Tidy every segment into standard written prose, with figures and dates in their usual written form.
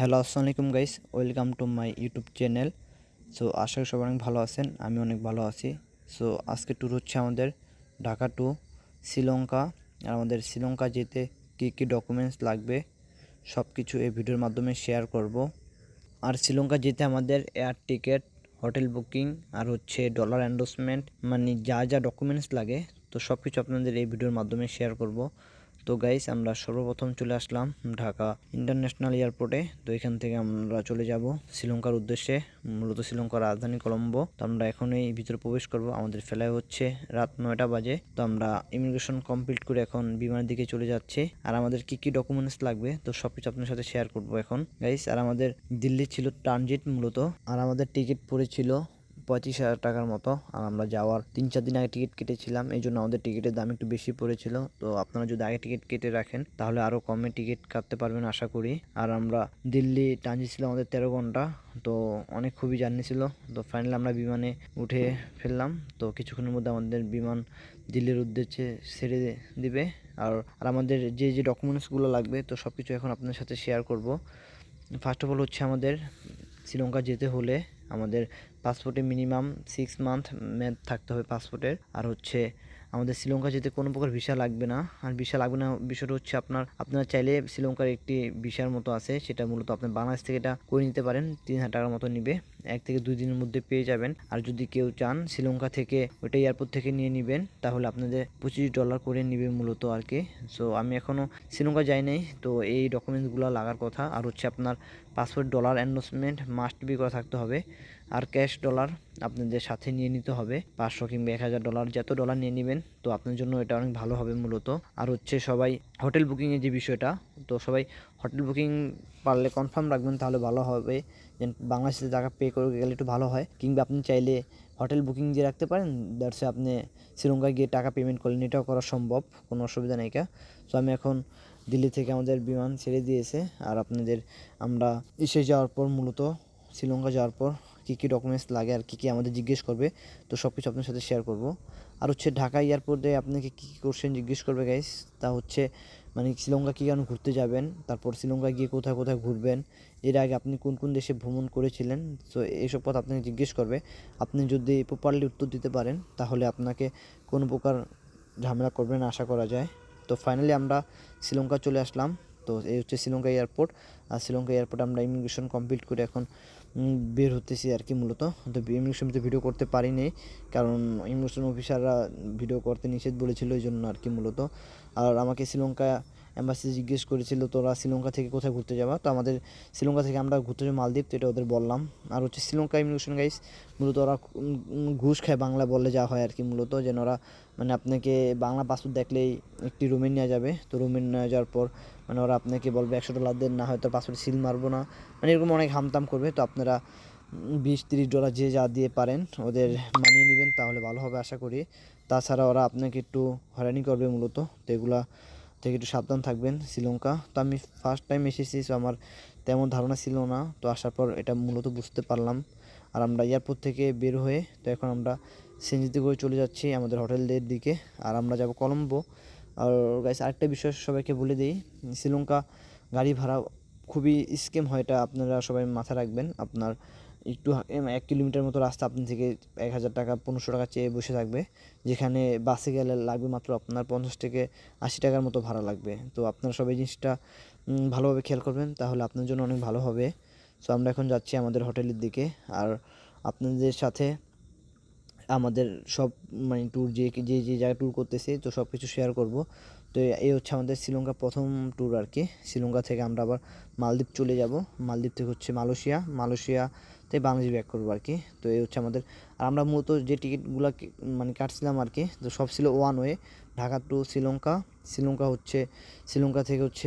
Hello, আসসালামু আলাইকুম guys, welcome to my YouTube channel. So আশা করি সবাই অনেক ভালো আছেন, আমি অনেক ভালো আছি। সো আজকে ট্যুর হচ্ছে আমাদের ঢাকা টু শ্রীলঙ্কা। আর আমাদের শ্রীলঙ্কা যেতে কী কী ডকুমেন্টস লাগবে সব কিছু এই ভিডিওর মাধ্যমে শেয়ার করব। আর শ্রীলঙ্কা যেতে আমাদের এয়ার টিকিট, হোটেল বুকিং আর হচ্ছে ডলার এন্ডোর্সমেন্ট, মানে যা যা ডকুমেন্টস লাগে তো সব কিছু আপনাদের এই ভিডিওর মাধ্যমে শেয়ার করব। তো গাইস, আমরা সর্বপ্রথম চলে আসলাম ঢাকা ইন্টারন্যাশনাল এয়ারপোর্টে। তো এখান থেকে আমরা চলে যাব শ্রীলঙ্কার উদ্দেশ্যে, মূলত শ্রীলঙ্কার রাজধানী কলম্বো। তো আমরা এখনই ভিতরে প্রবেশ করব, আমাদের ফ্লাইট হচ্ছে রাত 9টা বাজে। তো আমরা ইমিগ্রেশন কমপ্লিট করে এখন বিমানের দিকে চলে যাচ্ছি। আর আমাদের কি কি ডকুমেন্টস লাগবে তো সব কিছু আপনার সাথে শেয়ার করব এখন গাইস। আর আমাদের দিল্লি ছিল ট্রানজিট মূলত, আর আমাদের টিকিট পড়েছিল 35,000 টাকার মতো। আর আমরা যাওয়ার 3-4 দিন আগে টিকিট কেটেছিলাম, এই জন্য আমাদের টিকিটের দাম একটু বেশি পড়েছিল। তো আপনারা যদি আগে টিকিট কেটে রাখেন তাহলে আরও কমে টিকিট কাটতে পারবেন আশা করি। আর আমরা দিল্লি ট্রানজিট ছিল আমাদের 13 ঘন্টা, তো অনেক খুবই জার্নি ছিল। তো ফাইনালি আমরা বিমানে উঠে ফেললাম। তো কিছুক্ষণের মধ্যে আমাদের বিমান দিল্লির উদ্দেশ্যে ছেড়ে দিবে। আর আমাদের যে যে ডকুমেন্টসগুলো লাগবে তো সব কিছু এখন আপনার সাথে শেয়ার করব। ফার্স্ট অফ অল হচ্ছে আমাদের শ্রীলঙ্কা যেতে হলে আমাদের পাসপোর্টে মিনিমাম 6 মান্থ মেয়াদ থাকতে হবে পাসপোর্টের। আর হচ্ছে আমাদের শ্রীলঙ্কা যেতে কোনো প্রকার ভিসা লাগবে না। আর ভিসা লাগবে না বিষয়টা হচ্ছে আপনারা চাইলে শ্রীলঙ্কার একটি ভিসার মতো আছে, সেটা মূলত আপনার বাংলাদেশ থেকে এটা করে নিতে পারেন। 3,000 টাকার মতো নিবে, 1 থেকে 2 দিনের মধ্যে পেয়ে যাবেন। আর যদি কেউ চান শ্রীলঙ্কা থেকে ওইটা এয়ারপোর্ট থেকে নিয়ে নেবেন তাহলে আপনাদের $25 করে নিবে মূলত আর কি। সো আমি এখনও শ্রীলঙ্কা যাই নাই, তো এই ডকুমেন্টসগুলো লাগার কথা। আর হচ্ছে আপনার passport dollar endorsement must be করা থাকতে হবে। আর ক্যাশ ডলার আপনাদের সাথে নিয়ে নিতে হবে, 500 কিংবা 1,000 ডলার, যত ডলার নিয়ে নেবেন তো আপনার জন্য এটা অনেক ভালো হবে মূলত। আর হচ্ছে সবাই হোটেল বুকিংয়ের যে বিষয়টা, তো সবাই হোটেল বুকিং পারলে কনফার্ম রাখবেন তাহলে ভালো হবে। যেন বাংলাদেশে টাকা পে করে গেলে একটু ভালো হয়, কিংবা আপনি চাইলে হোটেল বুকিং দিয়ে রাখতে পারেন, দ্যাটসে আপনি শ্রীলঙ্কায় গিয়ে টাকা পেমেন্ট করলেন, এটাও করা সম্ভব, কোনো অসুবিধা নেই। সো আমি এখন দিল্লি থেকে আমাদের বিমান ছেড়ে দিয়েছে। আর আমরা এসে যাওয়ার পর মূলত শ্রীলঙ্কা যাওয়ার পর কী কী ডকুমেন্টস লাগে আর কী কী আমাদের জিজ্ঞেস করবে তো সব কিছু আপনার সাথে শেয়ার করব। আর হচ্ছে ঢাকা এয়ারপোর্টে আপনাকে কী কী কোশ্চেন জিজ্ঞেস করবে গাইস, তা হচ্ছে মানে শ্রীলঙ্কা কী কারণে ঘুরতে যাবেন, তারপর শ্রীলঙ্কা গিয়ে কোথায় কোথায় ঘুরবেন, এর আগে আপনি কোন কোন দেশে ভ্রমণ করেছিলেন। সো এইসব কথা আপনাকে জিজ্ঞেস করবে। আপনি যদি প্রপারলি উত্তর দিতে পারেন তাহলে আপনাকে কোনো প্রকার ঝামেলা করবে না আশা করা যায়। তো ফাইনালি আমরা শ্রীলঙ্কা চলে আসলাম। তো এই হচ্ছে শ্রীলঙ্কা এয়ারপোর্ট। আর শ্রীলঙ্কা এয়ারপোর্টে আমরা ইমিগ্রেশন কমপ্লিট করে এখন বের হতেছি আর কি মূলত। তো ইমিগ্রেশনতে ভিডিও করতে পারিনি, কারণ ইমিগ্রেশন অফিসাররা ভিডিও করতে নিষেধ বলেছিল, এই জন্য আর কি মূলত। আর আমাকে শ্রীলঙ্কা এম্বাসি জিজ্ঞেস করেছিল তোরা শ্রীলঙ্কা থেকে কোথায় ঘুরতে যাবা, তো আমাদের শ্রীলঙ্কা থেকে আমরা ঘুরতে যাবো মালদ্বীপ, তো এটা ওদের বললাম। আর হচ্ছে শ্রীলঙ্কা ইমিগ্রেশন গাইস মূলত ওরা ঘুষ খায় বাংলা বললে যা হয় আর কি মূলত, যেন ওরা মানে আপনাকে বাংলা পাসপোর্ট দেখলেই একটি রুমে নিয়ে যাবে। তো রুমে নিয়ে যাওয়ার পর মানে ওরা আপনাকে বলবে $100 দেন, না হয়তো পাসপোর্ট সিল মারবো না, মানে এরকম অনেক হামতাম করবে। তো আপনারা $20-30 যে যা দিয়ে পারেন ওদের মানিয়ে নেবেন তাহলে ভালো হবে আশা করি। তাছাড়া ওরা আপনাকে একটু হয়রানি করবে মূলত, তো এগুলা থেকে একটু সাবধান থাকবেন শ্রীলঙ্কা। তো আমি ফার্স্ট টাইম এসেছি, সো আমার তেমন ধারণা ছিল না, তো আসার পর এটা মূলত বুঝতে পারলাম। আর আমরা এয়ারপোর্ট থেকে বের হয়ে তো এখন আমরা সিএনজিতে করে চলে যাচ্ছি আমাদের হোটেলের দিকে। আর আমরা যাব কলম্বো। আর গাইস আরেকটা বিষয় সবাইকে বলে দিই, শ্রীলঙ্কা গাড়ি ভাড়া খুবই স্ক্যাম হয়, এটা আপনারা সবাই মাথায় রাখবেন। আপনার একটু 1 কিলোমিটার মতো রাস্তা আপনি থেকে 1,000 টাকা 1,500 টাকা চেয়ে বসে থাকবে, যেখানে বাসে গেলে লাগবে মাত্র আপনার 50 থেকে 80 টাকার মতো ভাড়া লাগবে। তো আপনারা সবাই জিনিসটা ভালোভাবে খেয়াল করবেন তাহলে আপনার জন্য অনেক ভালো হবে। সো আমরা এখন যাচ্ছি আমাদের হোটেলের দিকে। আর আপনাদের সাথে আমাদের সব মানে ট্যুর যে যে যে জায়গায় ট্যুর করতেছি তো সব কিছু শেয়ার করব। তো এই হচ্ছে আমাদের শ্রীলঙ্কা প্রথম ট্যুর আর কি। শ্রীলঙ্কা থেকে আমরা আবার মালদ্বীপ চলে যাব, মালদ্বীপ থেকে হচ্ছে মালয়েশিয়াতে বাংলাদেশ ব্যাক করবো আর কি। তো এই হচ্ছে আমাদের। আর আমরা মূলত যে টিকিটগুলো মানে কাটছিলাম আর কি, তো সব ছিল one way, Dhaka to Sri Lanka, Sri Lanka থেকে হচ্ছে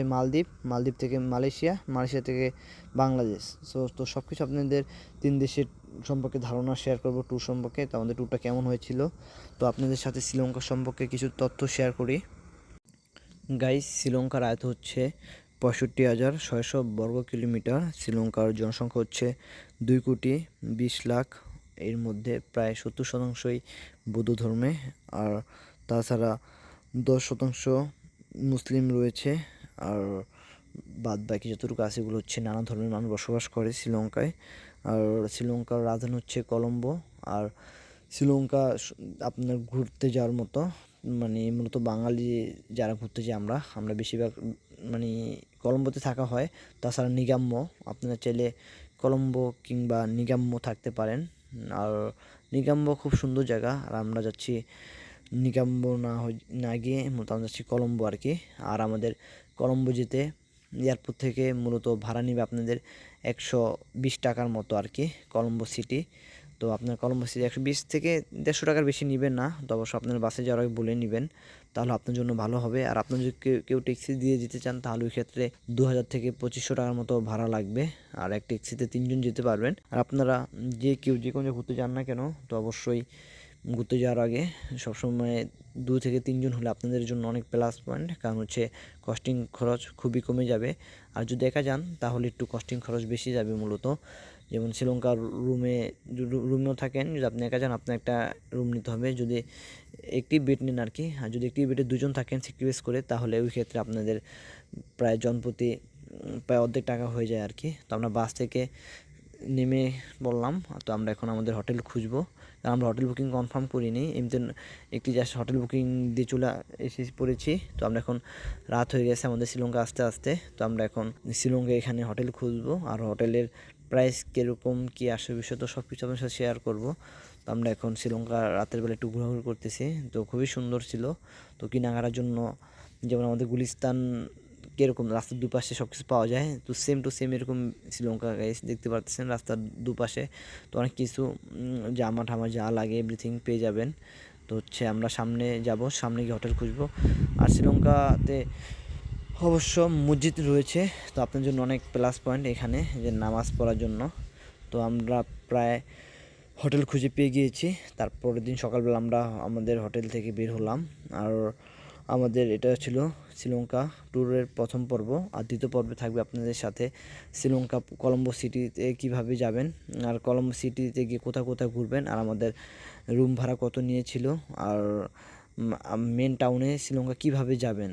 মালদ্বীপ থেকে মালয়েশিয়া থেকে বাংলাদেশ। তো সব কিছু আপনাদের 3 দেশের সম্পর্কে ধারণা শেয়ার করব ট্যুর সম্পর্কে, তো আমাদের ট্যুরটা কেমন হয়েছিল। তো আপনাদের সাথে শ্রীলঙ্কা সম্পর্কে কিছু তথ্য শেয়ার করি গাইস। শ্রীলঙ্কার আয়ত হচ্ছে 65,600 বর্গ কিলোমিটার। শ্রীলঙ্কার জনসংখ্যা হচ্ছে 2,20,00,000। এর মধ্যে প্রায় 70% বৌদ্ধ ধর্মে, আর তাছাড়া 10% মুসলিম রয়েছে। আর বাদ বাকি যতটুকু আছে এগুলো হচ্ছে নানা ধর্মের মানুষ বসবাস করে শ্রীলঙ্কায়। আর শ্রীলঙ্কার রাজধানী হচ্ছে কলম্বো। আর শ্রীলঙ্কা আপনার ঘুরতে যাওয়ার মতো, মানে মূলত বাঙালি যারা ঘুরতে যাই আমরা বেশিরভাগ মানে কলম্বোতে থাকা হয়। তাছাড়া নিগাম্মো, আপনারা চাইলে কলম্বো কিংবা নিগাম্মো থাকতে পারেন। আর নিগাম্বো খুব সুন্দর জায়গা। আর আমরা যাচ্ছি নিগাম্বো না গিয়ে মূলত আমরা যাচ্ছি কলম্বো আর কি। আর আমাদের কলম্বো যেতে এয়ারপোর্ট থেকে মূলত ভাড়া নেবে আপনাদের 120 টাকার মতো আর কি, কলম্বো সিটি। তো আপনার কলম্বো সিটি 120 থেকে 150 টাকার বেশি নেবেন না। তো অবশ্য আপনার বাসে যাওয়ার আগে বলে নেবেন, তাহলে আপনার জন্য ভালো হবে। আর আপনার যদি কেউ ট্যাক্সি দিয়ে যেতে চান তাহলে ওই ক্ষেত্রে 2000 থেকে 2500 টাকার মতো ভাড়া লাগবে। আর এক ট্যাক্সিতে 3 জন যেতে পারবেন। আর আপনারা যে কোনো জায়গায় ঘুরতে যান না কেন, তো অবশ্যই ঘুরতে যাওয়ার আগে সবসময় 2 থেকে 3 জন হলে আপনাদের জন্য অনেক প্লাস পয়েন্ট, কারণ হচ্ছে কস্টিং খরচ খুবই কমে যাবে। আর যদি একা যান তাহলে একটু কস্টিং খরচ বেশি যাবে মূলত। যেমন শ্রীলঙ্কার রুমেও থাকেন, যদি আপনি একা যান আপনার একটা রুম নিতে হবে, যদি একটি বেড নেন আর কি। আর যদি একটি বেডে 2 জন থাকেন স্যাক্রিফাইস করে, তাহলে ওই ক্ষেত্রে আপনাদের প্রায় জনপ্রতি প্রায় অর্ধেক টাকা হয়ে যায় আর কি। তো আমরা বাস থেকে নেমে বললাম, তো আমরা এখন আমাদের হোটেল খুঁজবো। কারণ আমরা হোটেল বুকিং কনফার্ম করিনি, এমনি একটি জাস্ট হোটেল বুকিং দিয়ে চলে এসে পড়েছি। তো আমরা এখন রাত হয়ে গেছে আমাদের শ্রীলঙ্কা আসতে আসতে। তো আমরা এখন শ্রীলঙ্কা এখানে হোটেল খুঁজবো। আর হোটেলের প্রাইস কীরকম কী আসে বিষয় তো সব কিছু আপনার সাথে শেয়ার করবো। তো আমরা এখন শ্রীলঙ্কা রাতের বেলা একটু ঘোরাঘুরি করতেছি, তো খুবই সুন্দর ছিল। তো কেনাকাটার জন্য যেমন আমাদের গুলিস্তান কীরকম রাস্তার দুপাশে সব কিছু পাওয়া যায়, তো সেম টু সেম এরকম শ্রীলঙ্কা গাইস দেখতে পাচ্ছেন রাস্তার দুপাশে। তো অনেক কিছু জামা ঠামা যা লাগে এভরিথিং পেয়ে যাবেন। তো হচ্ছে আমরা সামনে যাব, সামনে গিয়ে হোটেল খুঁজবো। আর শ্রীলঙ্কাতে অবশ্য মসজিদ রয়েছে, তো আপনার জন্য অনেক প্লাস পয়েন্ট এখানে যে নামাজ পড়ার জন্য। তো আমরা প্রায় হোটেল খুঁজে পেয়ে গিয়েছি। তারপরের দিন সকালবেলা আমরা আমাদের হোটেল থেকে বের হলাম। আর আমাদের এটা ছিল শ্রীলঙ্কা ট্যুরের প্রথম পর্ব। আর দ্বিতীয় পর্বে থাকবে আপনাদের সাথে শ্রীলঙ্কা কলম্বো সিটিতে কীভাবে যাবেন, আর কলম্বো সিটিতে গিয়ে কোথায় কোথায় ঘুরবেন, আর আমাদের রুম ভাড়া কত নিয়েছিল, আর মেন টাউনে শ্রীলঙ্কা কীভাবে যাবেন।